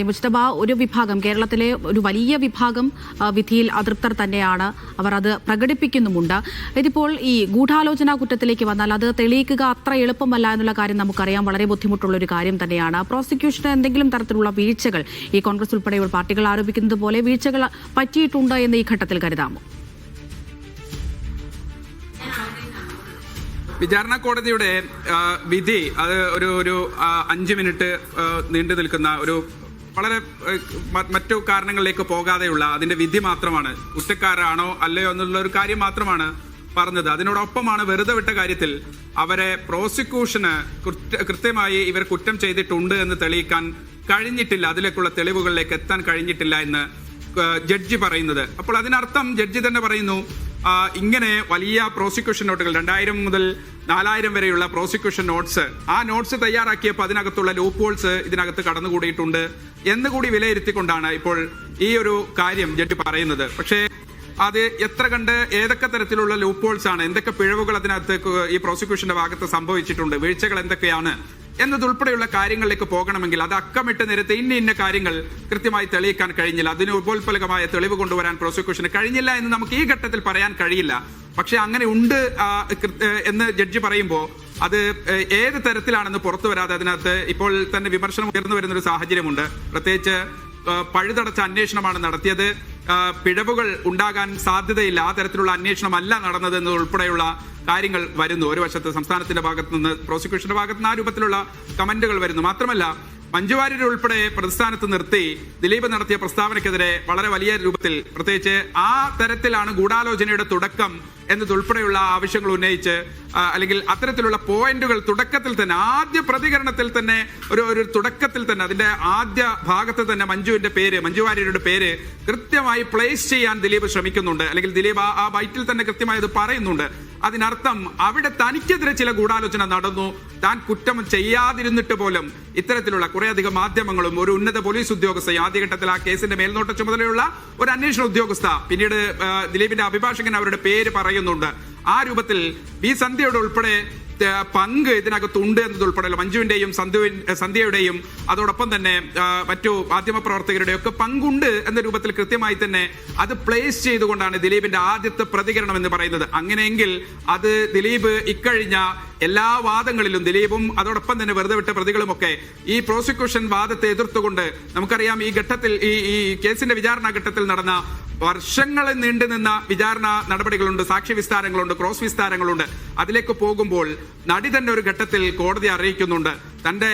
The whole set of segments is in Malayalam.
മുജ്തബ, ഒരു വിഭാഗം, കേരളത്തിലെ ഒരു വലിയ വിഭാഗം വിധിയിൽ അതൃപ്തർ തന്നെയാണ്. അവർ അത് പ്രകടിപ്പിക്കുന്നുമുണ്ട്. ഇതിപ്പോൾ ഈ ഗൂഢാലോചന കുറ്റത്തിലേക്ക് വന്നാൽ അത് തെളിയിക്കുക അത്ര എളുപ്പമല്ല എന്നുള്ള കാര്യം നമുക്കറിയാം. വളരെ ബുദ്ധിമുട്ടുള്ള ഒരു കാര്യം തന്നെയാണ്. പ്രോസിക്യൂഷന് എന്തെങ്കിലും തരത്തിലുള്ള വീഴ്ചകൾ ഈ കോൺഗ്രസ് ഉൾപ്പെടെയുള്ള പാർട്ടികൾ ആരോപിക്കുന്നത് പോലെ വീഴ്ചകൾ പറ്റിയിട്ടുണ്ട് എന്ന് ഈ ഘട്ടത്തിൽ കരുതാമോ? വിചാരണ കോടതിയുടെ വിധി അത് ഒരു 5 മിനിറ്റ് നീണ്ടു നിൽക്കുന്ന ഒരു വളരെ മറ്റു കാരണങ്ങളിലേക്ക് പോകാതെയുള്ള അതിന്റെ വിധി മാത്രമാണ്. കുറ്റക്കാരാണോ അല്ലയോ എന്നുള്ള ഒരു കാര്യം മാത്രമാണ് പറഞ്ഞത്. അതിനോടൊപ്പമാണ് വെറുതെ വിട്ട കാര്യത്തിൽ അവരെ പ്രോസിക്യൂഷന് കൃത്യമായി ഇവർ കുറ്റം ചെയ്തിട്ടുണ്ട് എന്ന് തെളിയിക്കാൻ കഴിഞ്ഞിട്ടില്ല, അതിലേക്കുള്ള തെളിവുകളിലേക്ക് എത്താൻ കഴിഞ്ഞിട്ടില്ല എന്ന് ജഡ്ജി പറയുന്നത്. അപ്പോൾ അതിനർത്ഥം ജഡ്ജി തന്നെ പറയുന്നു, ഇങ്ങനെ വലിയ പ്രോസിക്യൂഷൻ നോട്ടുകൾ 2000 മുതൽ 4000 വരെയുള്ള പ്രോസിക്യൂഷൻ നോട്ട്സ്, ആ നോട്ട്സ് തയ്യാറാക്കിയപ്പോൾ അതിനകത്തുള്ള ലൂപ്പ് ഹോൾസ് ഇതിനകത്ത് കടന്നുകൂടിയിട്ടുണ്ട് എന്നുകൂടി വിലയിരുത്തിക്കൊണ്ടാണ് ഇപ്പോൾ ഈ ഒരു കാര്യം ജഡ്ജി പറയുന്നത്. പക്ഷേ അത് എത്ര കണ്ട് ഏതൊക്കെ തരത്തിലുള്ള ലൂപ്പ് ഹോൾസ് ആണ്, എന്തൊക്കെ പിഴവുകൾ അതിനകത്ത് ഈ പ്രോസിക്യൂഷന്റെ ഭാഗത്ത് സംഭവിച്ചിട്ടുണ്ട്, വീഴ്ചകൾ എന്തൊക്കെയാണ് എന്നതുൾപ്പെടെയുള്ള കാര്യങ്ങളിലേക്ക് പോകണമെങ്കിൽ അത് അക്കമിട്ട് നിരത്തി ഇന്ന കാര്യങ്ങൾ കൃത്യമായി തെളിയിക്കാൻ കഴിഞ്ഞില്ല, അതിന് ഉപോത്ഫലകമായ തെളിവ് കൊണ്ടുവരാൻ പ്രോസിക്യൂഷന് കഴിഞ്ഞില്ല എന്ന് നമുക്ക് ഈ ഘട്ടത്തിൽ പറയാൻ കഴിയില്ല. പക്ഷെ അങ്ങനെ ഉണ്ട് എന്ന് ജഡ്ജി പറയുമ്പോൾ അത് ഏത് തരത്തിലാണെന്ന് പുറത്തു വരാതെ അതിനകത്ത് ഇപ്പോൾ തന്നെ വിമർശനം ഉയർന്നു വരുന്ന ഒരു സാഹചര്യമുണ്ട്. പ്രത്യേകിച്ച് പഴുതടച്ച അന്വേഷണമാണ് നടത്തിയത്, പിഴവുകൾ ഉണ്ടാകാൻ സാധ്യതയില്ല, ആ തരത്തിലുള്ള അന്വേഷണമല്ല നടന്നത് എന്നതുൾപ്പെടെയുള്ള കാര്യങ്ങൾ വരുന്നു. ഒരു വശത്ത് സംസ്ഥാനത്തിന്റെ ഭാഗത്തു നിന്ന്, പ്രോസിക്യൂഷന്റെ ഭാഗത്ത് നിന്ന് ആ രൂപത്തിലുള്ള കമന്റുകൾ വരുന്നു. മാത്രമല്ല മഞ്ജു വാര്യർ ഉൾപ്പെടെ പ്രതിസ്ഥാനത്ത് നിർത്തി ദിലീപ് നടത്തിയ പ്രസ്താവനയ്ക്കെതിരെ വളരെ വലിയ രൂപത്തിൽ, പ്രത്യേകിച്ച് ആ തരത്തിലാണ് ഗൂഢാലോചനയുടെ തുടക്കം എന്നതുൾപ്പെടെയുള്ള ആവശ്യങ്ങൾ ഉന്നയിച്ച് അല്ലെങ്കിൽ അത്തരത്തിലുള്ള പോയിന്റുകൾ തുടക്കത്തിൽ തന്നെ, ആദ്യ പ്രതികരണത്തിൽ തന്നെ, ഒരു തുടക്കത്തിൽ തന്നെ അതിന്റെ ആദ്യ ഭാഗത്ത് തന്നെ മഞ്ജു വാര്യരുടെ പേര് കൃത്യമായി പ്ലേസ് ചെയ്യാൻ ദിലീപ് ശ്രമിക്കുന്നുണ്ട്. അല്ലെങ്കിൽ ദിലീപ് ആ ബൈറ്റിൽ തന്നെ കൃത്യമായി അത് പറയുന്നുണ്ട്. അതിനർത്ഥം അവിടെ തനിക്കെതിരെ ചില ഗൂഢാലോചന നടന്നു, താൻ കുറ്റം ചെയ്യാതിരുന്നിട്ട് പോലും ഇത്തരത്തിലുള്ള കുറേയധികം മാധ്യമങ്ങളും ഒരു ഉന്നത പോലീസ് ഉദ്യോഗസ്ഥയും, ആദ്യഘട്ടത്തിൽ ആ കേസിന്റെ മേൽനോട്ട ചുമതലയുള്ള ഒരു അന്വേഷണ ഉദ്യോഗസ്ഥ, പിന്നീട് ദിലീപിന്റെ അഭിഭാഷകൻ അവരുടെ പേര് പറയുന്നുണ്ട്. ആ രൂപത്തിൽ ബി സന്ധ്യയുടെ ഉൾപ്പെടെ പങ്ക് ഇതിനകത്തുണ്ട് എന്നതുൾപ്പെടെയുള്ള മഞ്ജുവിന്റെയും സന്ധ്യയുടെയും അതോടൊപ്പം തന്നെ മറ്റു മാധ്യമപ്രവർത്തകരുടെയും ഒക്കെ പങ്കുണ്ട് എന്ന രൂപത്തിൽ കൃത്യമായി തന്നെ അത് പ്ലേസ് ചെയ്തുകൊണ്ടാണ് ദിലീപിന്റെ ആദ്യത്തെ പ്രതികരണം എന്ന് പറയുന്നത്. അങ്ങനെയെങ്കിൽ അത് ദിലീപ് ഇക്കഴിഞ്ഞ എല്ലാ വാദങ്ങളിലും, ദിലീപും അതോടൊപ്പം തന്നെ വെറുതെ വിട്ട പ്രതികളുമൊക്കെ ഈ പ്രോസിക്യൂഷൻ വാദത്തെ എതിർത്തുകൊണ്ട്, നമുക്കറിയാം ഈ ഘട്ടത്തിൽ ഈ കേസിന്റെ വിചാരണ ഘട്ടത്തിൽ നടന്ന വർഷങ്ങളെ നീണ്ടുനിന്ന വിചാരണ നടപടികളുണ്ട്, സാക്ഷി വിസ്താരങ്ങളുണ്ട്, ക്രോസ് വിസ്താരങ്ങളുണ്ട്. അതിലേക്ക് പോകുമ്പോൾ നടി തന്നെ ഒരു ഘട്ടത്തിൽ കോടതി അറിയിക്കുന്നുണ്ട് തന്റെ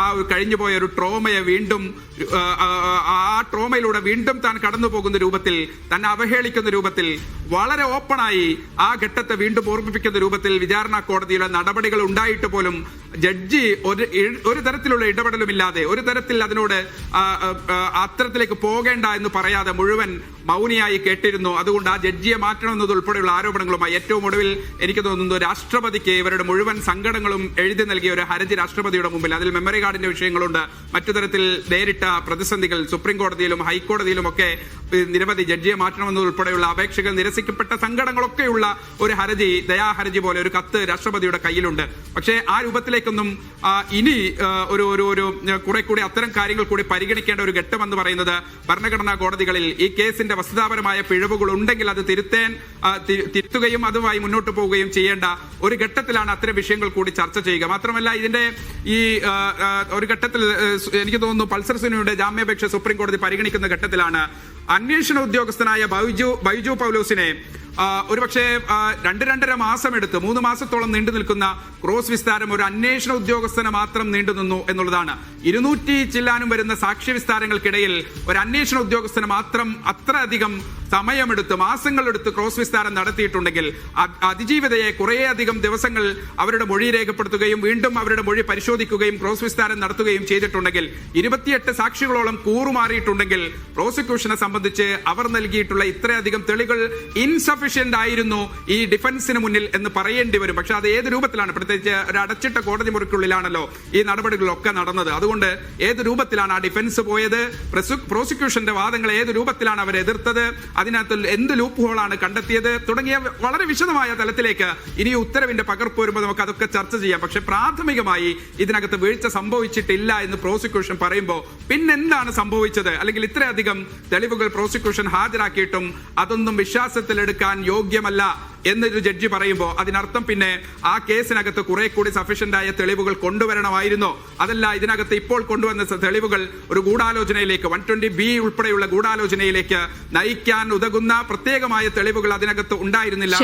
ആ കഴിഞ്ഞുപോയ ഒരു ട്രോമയെ വീണ്ടും, ആ ട്രോമയിലൂടെ വീണ്ടും താൻ കടന്നു പോകുന്ന രൂപത്തിൽ, തന്നെ അവഹേളിക്കുന്ന രൂപത്തിൽ, വളരെ ഓപ്പണായി ആ ഘട്ടത്തെ വീണ്ടും ഓർമ്മിപ്പിക്കുന്ന രൂപത്തിൽ വിചാരണ കോടതിയുടെ നടപടികൾ ഉണ്ടായിട്ട് പോലും ജഡ്ജി ഒരു തരത്തിലുള്ള ഇടപെടലുമില്ലാതെ, ഒരു തരത്തിൽ അതിനോട് അത്തരത്തിലേക്ക് പോകേണ്ട എന്ന് പറയാതെ മുഴുവൻ മൗനിയായി കേട്ടിരുന്നു. അതുകൊണ്ട് ആ ജഡ്ജിയെ മാറ്റണമെന്നതുൾപ്പെടെയുള്ള ആരോപണങ്ങളുമായി ഏറ്റവും ഒടുവിൽ എനിക്ക് തോന്നുന്നു രാഷ്ട്രപതിക്ക് ഇവരുടെ മുഴുവൻ സങ്കടങ്ങളും എഴുതി നൽകിയ ഒരു ഹർജി രാഷ്ട്രപതിയുടെ മുമ്പിൽ, അതിൽ മെമ്മറി കാർഡിന്റെ വിഷയങ്ങളുണ്ട്, മറ്റു തരത്തിൽ നേരിട്ട പ്രതിസന്ധികൾ, സുപ്രീം കോടതിയിലും ഹൈക്കോടതിയിലും ഒക്കെ നിരവധി ജഡ്ജിയെ മാറ്റണമെന്നതുൾപ്പെടെയുള്ള അപേക്ഷകൾ നിരസിക്കപ്പെട്ട സങ്കടങ്ങളൊക്കെയുള്ള ഒരു ഹർജി, ദയാഹർജി പോലെ ഒരു കത്ത് രാഷ്ട്രപതിയുടെ കയ്യിലുണ്ട്. പക്ഷേ ആ രൂപത്തിലേക്കൊന്നും ഇനി ഒരു കുറെ കൂടി അത്തരം കാര്യങ്ങൾ കൂടി പരിഗണിക്കേണ്ട ഒരു ഘട്ടമെന്ന് പറയുന്നത് ഭരണഘടനാ കോടതികളിൽ ഈ കേസിന്റെ വസ്തുതാപരമായ പിഴവുകൾ ഉണ്ടെങ്കിൽ അത് തിരുത്തുകയും അതുമായി മുന്നോട്ട് പോവുകയും ചെയ്യേണ്ട ഒരു ഘട്ടത്തിലാണ് അത്തരം വിഷയങ്ങൾ കൂടി ചർച്ച ചെയ്യുക. മാത്രമല്ല ഇതിന്റെ ഈ ഒരു ഘട്ടത്തിൽ എനിക്ക് തോന്നുന്നു പൾസർ സുനിയുടെ ജാമ്യാപേക്ഷ സുപ്രീം കോടതി പരിഗണിക്കുന്ന ഘട്ടത്തിലാണ് അന്വേഷണ ഉദ്യോഗസ്ഥനായ ബൈജു പൗലോസിനെ ഒരുപക്ഷെ 2-2.5 മാസം എടുത്ത് 3 മാസത്തോളം നീണ്ടു നിൽക്കുന്ന ക്രോസ് വിസ്താരം ഒരു അന്വേഷണ ഉദ്യോഗസ്ഥന് മാത്രം നീണ്ടുനിന്നു എന്നുള്ളതാണ്. 200 ചില്ലാനും വരുന്ന സാക്ഷി വിസ്താരങ്ങൾക്കിടയിൽ ഒരു അന്വേഷണ ഉദ്യോഗസ്ഥന് മാത്രം അത്രയധികം സമയമെടുത്ത്, മാസങ്ങളെടുത്ത് ക്രോസ് വിസ്താരം നടത്തിയിട്ടുണ്ടെങ്കിൽ അതിജീവിതയെ കുറേയധികം ദിവസങ്ങൾ അവരുടെ മൊഴി രേഖപ്പെടുത്തുകയും വീണ്ടും അവരുടെ മൊഴി പരിശോധിക്കുകയും ക്രോസ് വിസ്താരം നടത്തുകയും ചെയ്തിട്ടുണ്ടെങ്കിൽ, 28 സാക്ഷികളോളം കൂറുമാറിയിട്ടുണ്ടെങ്കിൽ പ്രോസിക്യൂഷനെ സംബന്ധിച്ച് അവർ നൽകിയിട്ടുള്ള ഇത്രയധികം തെളിവുകൾ ഇൻസഫിഷ്യന്റ് ആയിരുന്നു ഈ ഡിഫൻസിന് മുന്നിൽ എന്ന് പറയേണ്ടി വരും. പക്ഷെ അത് ഏത് രൂപത്തിലാണ്, പ്രത്യേകിച്ച് പ്രത്യേകിച്ച് ഒരു അടച്ചിട്ട കോടതി മുറിക്കുള്ളിലാണല്ലോ ഈ നടപടികളൊക്കെ നടന്നത്. അതുകൊണ്ട് ഏത് രൂപത്തിലാണ് ആ ഡിഫൻസ് പോയത്, പ്രോസിക്യൂഷന്റെ വാദങ്ങൾ ഏത് രൂപത്തിലാണ് അവർ എതിർത്തത്, അതിനകത്ത് എന്ത് ലൂപ്പ് ഹോളാണ് കണ്ടെത്തിയത് തുടങ്ങിയ വളരെ വിശദമായ തലത്തിലേക്ക് ഇനി ഉത്തരവിന്റെ പകർപ്പ് വരുമ്പോൾ നമുക്ക് അതൊക്കെ ചർച്ച ചെയ്യാം. പക്ഷെ പ്രാഥമികമായി ഇതിനകത്ത് വീഴ്ച സംഭവിച്ചിട്ടില്ല എന്ന് പ്രോസിക്യൂഷൻ പറയുമ്പോൾ പിന്നെന്താണ് സംഭവിച്ചത്? അല്ലെങ്കിൽ ഇത്രയധികം തെളിവുകൾ പ്രോസിക്യൂഷൻ ഹാജരാക്കിയിട്ടും അതൊന്നും വിശ്വാസത്തിലെടുക്കാൻ യോഗ്യമല്ല എന്നൊരു ജഡ്ജി പറയുമ്പോൾ അതിനർത്ഥം പിന്നെ ആ കേസിനകത്ത് കുറെ കൂടി സഫീഷ്യന്റ് ആയ തെളിവുകൾ കൊണ്ടുവരണമായിരുന്നോ? അതല്ല, ഇതിനകത്ത് ഇപ്പോൾ കൊണ്ടുവന്ന തെളിവുകൾ ഒരു ഗൂഢാലോചനയിലേക്ക് 120B ഉൾപ്പെടെയുള്ള ഗൂഢാലോചനയിലേക്ക് നയിക്കാൻ ഉതകുന്ന പ്രത്യേകമായ തെളിവുകൾ അതിനകത്ത് ഉണ്ടായിരുന്നില്ല.